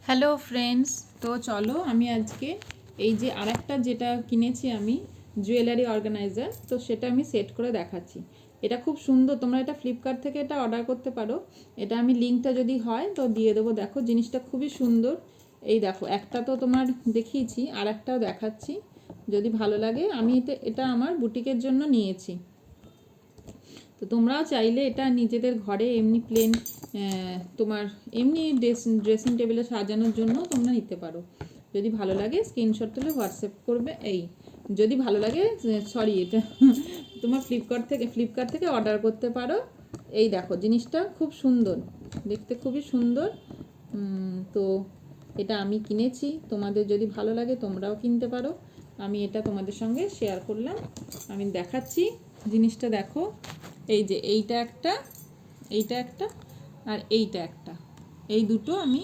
Hello friends, তো চলো আমি আজকে এই যে আরেকটা যেটা কিনেছি আমি জুয়েলারি অর্গানাইজার, তো সেটা আমি সেট করে দেখাচ্ছি। এটা খুব সুন্দর, তোমরা এটা ফ্লিপকার্ট থেকে এটা অর্ডার করতে পারো। এটা আমি লিঙ্কটা যদি হয় তো দিয়ে দেবো। দেখো জিনিসটা খুবই সুন্দর। এই দেখো, একটা তো তোমার দেখিয়েছি, আর একটাও দেখাচ্ছি। যদি ভালো লাগে, আমি এটা আমার বুটিকের জন্য নিয়েছি। তো তোমরাও চাইলে এটা নিজেদের ঘরে এমনি প্লেন তোমার এমনি ড্রেসিং টেবিলে সাজানোর জন্য তোমরা নিতে পারো। যদি ভালো লাগে স্ক্রিনশট তুলে হোয়াটসঅ্যাপ করবে। এই যদি ভালো লাগে, সরি, এটা তোমার ফ্লিপকার্ট থেকে অর্ডার করতে পারো। এই দেখো জিনিসটা খুব সুন্দর, দেখতে খুবই সুন্দর। তো এটা আমি কিনেছি, তোমাদের যদি ভালো লাগে তোমরাও কিনতে পারো। আমি এটা তোমাদের সঙ্গে শেয়ার করলাম, আমি দেখাচ্ছি। জিনিসটা দেখো, এই যে এইটা একটা আর এইটা একটা, এই দুটো আমি